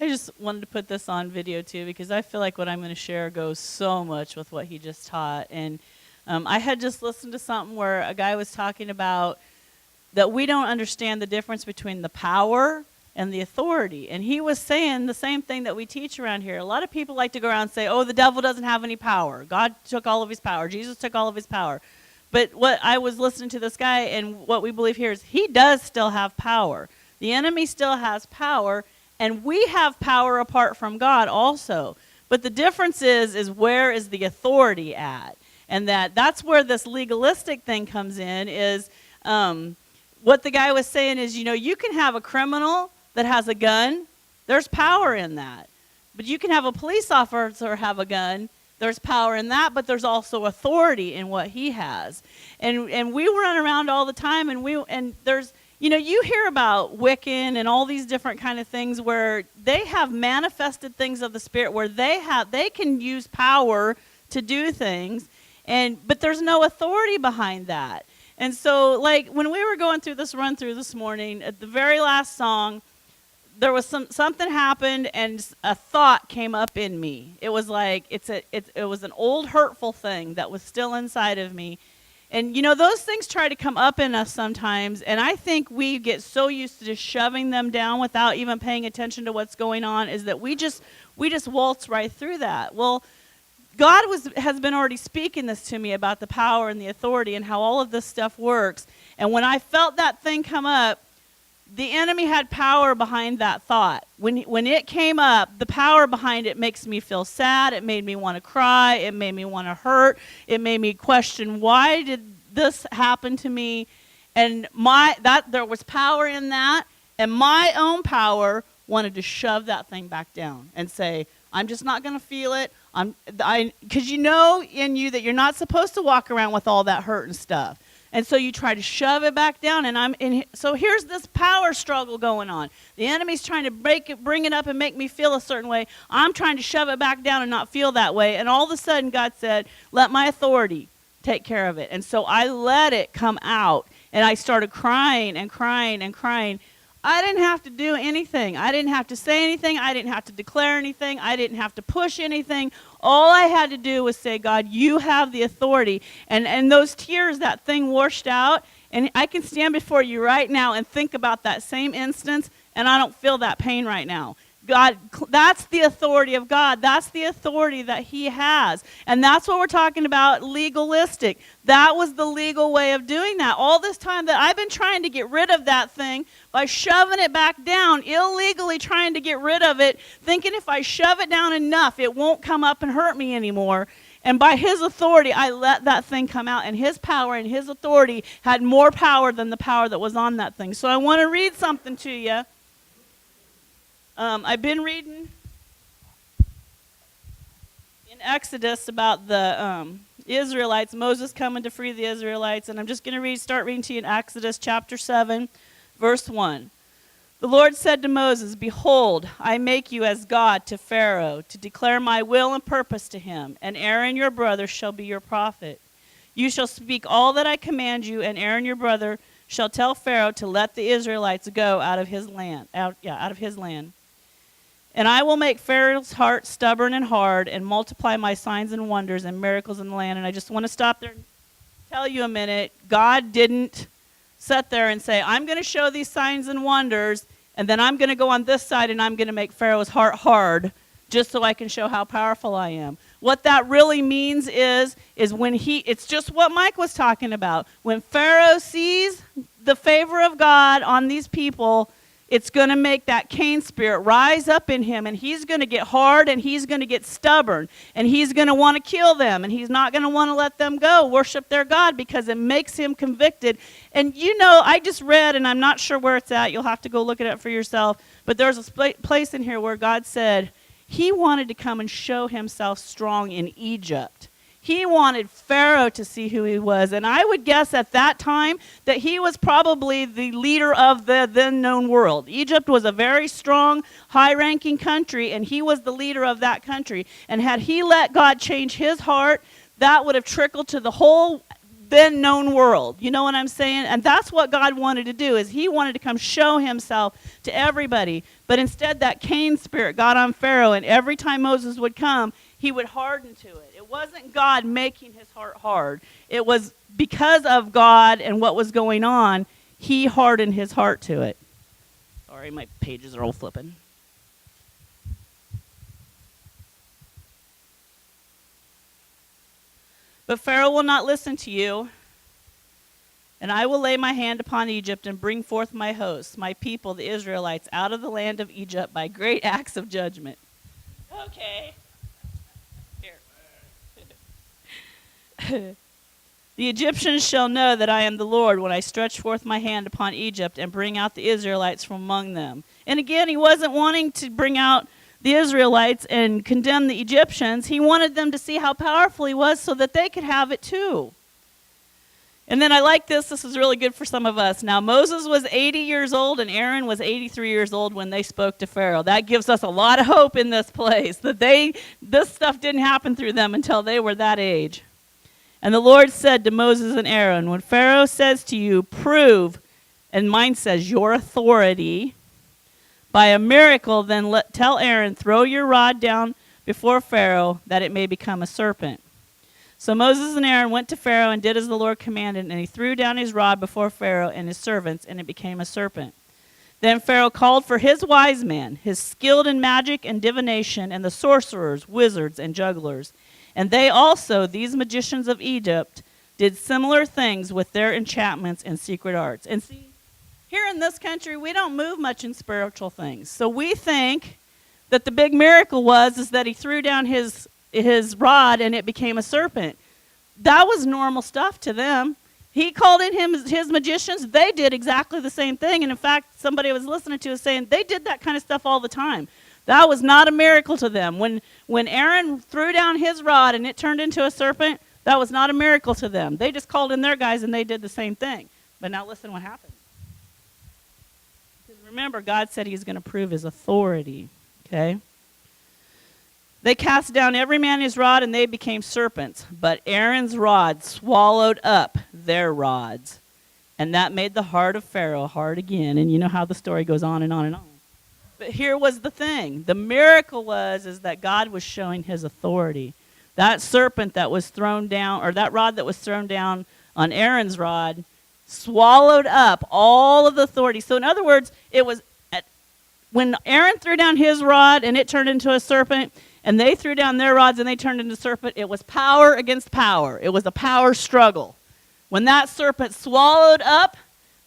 I just wanted to put this on video too because I feel like what I'm going to share goes so much with what he just taught. And I had just listened to something where a guy was talking about that we don't understand the difference between the power and the authority. And he was saying the same thing that we teach around here. A lot of people like to go around and say, oh, the devil doesn't have any power. God took all of his power. Jesus took all of his power. But what I was listening to this guy, and what we believe here is he does still have power. The enemy still has power, and we have power apart from God also. But the difference is where is the authority at? And that's where this legalistic thing comes in is what the guy was saying is, you can have a criminal that has a gun. There's power in that. But you can have a police officer have a gun. There's power in that, but there's also authority in what he has. And we run around all the time, and there's, you hear about Wiccan and all these different kind of things where they have manifested things of the Spirit where they can use power to do things, but there's no authority behind that. And so, like, when we were going through this run-through this morning, at the very last song, there was something happened, and a thought came up in me. It was like, it was an old hurtful thing that was still inside of me. And, those things try to come up in us sometimes, and I think we get so used to just shoving them down without even paying attention to what's going on, is that we just waltz right through that. Well, God has been already speaking this to me about the power and the authority and how all of this stuff works. And when I felt that thing come up, the enemy had power behind that thought. When it came up, the power behind it makes me feel sad. It made me want to cry. It made me want to hurt. It made me question, why did this happen to me? And there was power in that, and my own power wanted to shove that thing back down and say, I'm just not going to feel it. Because in you that you're not supposed to walk around with all that hurt and stuff. And so you try to shove it back down, so here's this power struggle going on. The enemy's trying to bring it up and make me feel a certain way. I'm trying to shove it back down and not feel that way. And all of a sudden, God said, let my authority take care of it. And so I let it come out, and I started crying and crying and crying. I didn't have to do anything. I didn't have to say anything. I didn't have to declare anything. I didn't have to push anything. All I had to do was say, God, you have the authority. And those tears, that thing washed out. And I can stand before you right now and think about that same instance, and I don't feel that pain right now. God, that's the authority of God. That's the authority that he has. And that's what we're talking about, legalistic. That was the legal way of doing that. All this time that I've been trying to get rid of that thing by shoving it back down, illegally trying to get rid of it, thinking if I shove it down enough, it won't come up and hurt me anymore. And by his authority, I let that thing come out. And his power and his authority had more power than the power that was on that thing. So I want to read something to you. I've been reading in Exodus about the Israelites, Moses coming to free the Israelites, and I'm just going to start reading to you in Exodus chapter 7, verse 1. The Lord said to Moses, behold, I make you as God to Pharaoh, to declare my will and purpose to him, and Aaron your brother shall be your prophet. You shall speak all that I command you, and Aaron your brother shall tell Pharaoh to let the Israelites go out of his land. Out of his land. And I will make Pharaoh's heart stubborn and hard and multiply my signs and wonders and miracles in the land. And I just want to stop there and tell you a minute. God didn't sit there and say, I'm going to show these signs and wonders, and then I'm going to go on this side and I'm going to make Pharaoh's heart hard just so I can show how powerful I am. What that really means is when it's just what Mike was talking about. When Pharaoh sees the favor of God on these people, it's going to make that Cain spirit rise up in him, and he's going to get hard, and he's going to get stubborn, and he's going to want to kill them, and he's not going to want to let them go worship their God because it makes him convicted. And I just read, and I'm not sure where it's at. You'll have to go look at it for yourself. But there's a place in here where God said he wanted to come and show himself strong in Egypt. He wanted Pharaoh to see who he was. And I would guess at that time that he was probably the leader of the then known world. Egypt was a very strong, high-ranking country, and he was the leader of that country. And had he let God change his heart, that would have trickled to the whole then known world. You know what I'm saying? And that's what God wanted to do, is he wanted to come show himself to everybody. But instead, that Cain spirit got on Pharaoh, and every time Moses would come, he would harden to it. It wasn't God making his heart hard. It was because of God and what was going on, he hardened his heart to it. Sorry, my pages are all flipping. But Pharaoh will not listen to you, and I will lay my hand upon Egypt and bring forth my hosts, my people, the Israelites, out of the land of Egypt by great acts of judgment. Okay. Here. The Egyptians shall know that I am the Lord when I stretch forth my hand upon Egypt and bring out the Israelites from among them. And again, he wasn't wanting to bring out the Israelites and condemn the Egyptians. He wanted them to see how powerful he was so that they could have it too. And then I like this. This is really good for some of us. Now, Moses was 80 years old and Aaron was 83 years old when they spoke to Pharaoh. That gives us a lot of hope in this place, that this stuff didn't happen through them until they were that age. And the Lord said to Moses and Aaron, when Pharaoh says to you, prove, and mine says your authority, by a miracle, then tell Aaron, throw your rod down before Pharaoh, that it may become a serpent. So Moses and Aaron went to Pharaoh and did as the Lord commanded, and he threw down his rod before Pharaoh and his servants, and it became a serpent. Then Pharaoh called for his wise men, his skilled in magic and divination, and the sorcerers, wizards, and jugglers. And they also, these magicians of Egypt, did similar things with their enchantments and secret arts. And see, here in this country, we don't move much in spiritual things. So we think that the big miracle is that he threw down his rod and it became a serpent. That was normal stuff to them. He called in his magicians. They did exactly the same thing. And in fact, somebody I was listening to was saying they did that kind of stuff all the time. That was not a miracle to them. When Aaron threw down his rod and it turned into a serpent, that was not a miracle to them. They just called in their guys and they did the same thing. But now listen what happened. Because remember, God said he's going to prove his authority. Okay? They cast down every man his rod and they became serpents. But Aaron's rod swallowed up their rods. And that made the heart of Pharaoh hard again. And you know how the story goes on and on and on. But here was the thing. The miracle is that God was showing his authority. That serpent that was thrown down, or that rod that was thrown down on Aaron's rod, swallowed up all of the authority. So in other words, it was when Aaron threw down his rod and it turned into a serpent, and they threw down their rods and they turned into a serpent, it was power against power. It was a power struggle. When that serpent swallowed up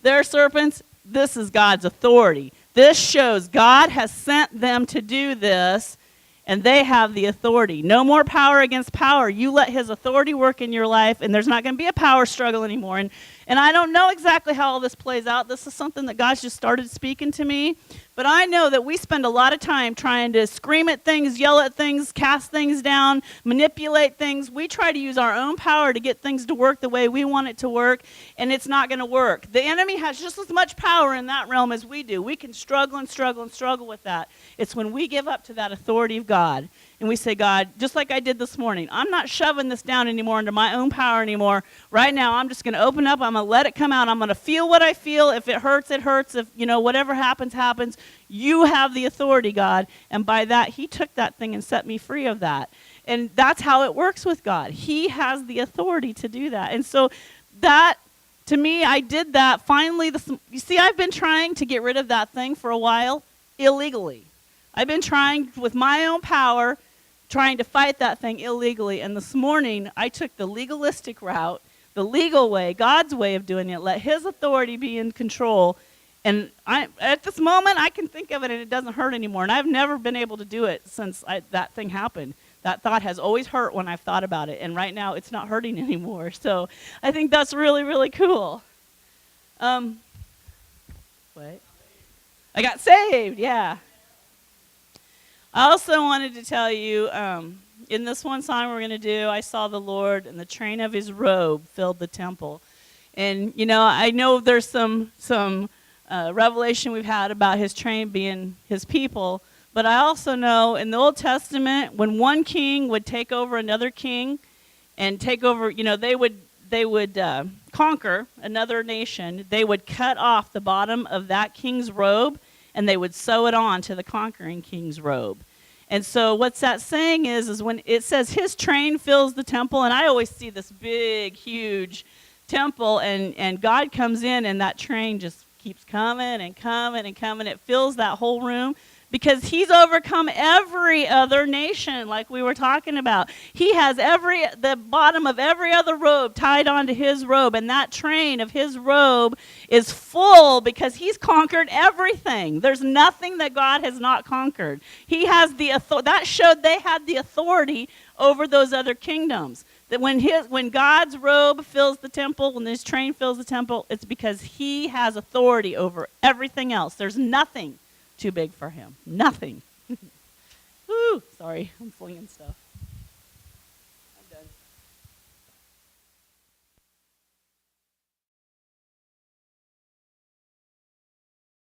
their serpents, this is God's authority. This shows God has sent them to do this, and they have the authority. No more power against power. You let his authority work in your life, and there's not going to be a power struggle anymore. And I don't know exactly how all this plays out. This is something that God's just started speaking to me. But I know that we spend a lot of time trying to scream at things, yell at things, cast things down, manipulate things. We try to use our own power to get things to work the way we want it to work, and it's not going to work. The enemy has just as much power in that realm as we do. We can struggle and struggle and struggle with that. It's when we give up to that authority of God, and we say, God, just like I did this morning, I'm not shoving this down anymore into my own power anymore. Right now, I'm just going to open up. I'm going to let it come out. I'm going to feel what I feel. If it hurts, it hurts. If, whatever happens, happens. You have the authority, God. And by that, he took that thing and set me free of that. And that's how it works with God. He has the authority to do that. And so that, to me, I did that. Finally, you see, I've been trying to get rid of that thing for a while illegally. I've been trying with my own power, trying to fight that thing illegally. And this morning, I took the legalistic route, the legal way, God's way of doing it, let his authority be in control. And at this moment, I can think of it and it doesn't hurt anymore. And I've never been able to do it since that thing happened. That thought has always hurt when I've thought about it. And right now, it's not hurting anymore. So I think that's really, really cool. What? I got saved, yeah. I also wanted to tell you, in this one song we're going to do, I saw the Lord and the train of his robe filled the temple. And, I know there's some revelation we've had about his train being his people, but I also know in the Old Testament, when one king would take over another king and take over, they they would conquer another nation, they would cut off the bottom of that king's robe, and they would sew it on to the conquering king's robe. And so what's that saying is when it says his train fills the temple, and I always see this big, huge temple, and God comes in, and that train just keeps coming and coming and coming. It fills that whole room because he's overcome every other nation, like we were talking about. He has the bottom of every other robe tied onto his robe, and that train of his robe is full because he's conquered everything. There's nothing that God has not conquered. He has the authority. That showed they had the authority over those other kingdoms. That when God's robe fills the temple, when his train fills the temple, it's because he has authority over everything else. There's nothing too big for him. Nothing. Woo! Sorry, I'm flinging stuff.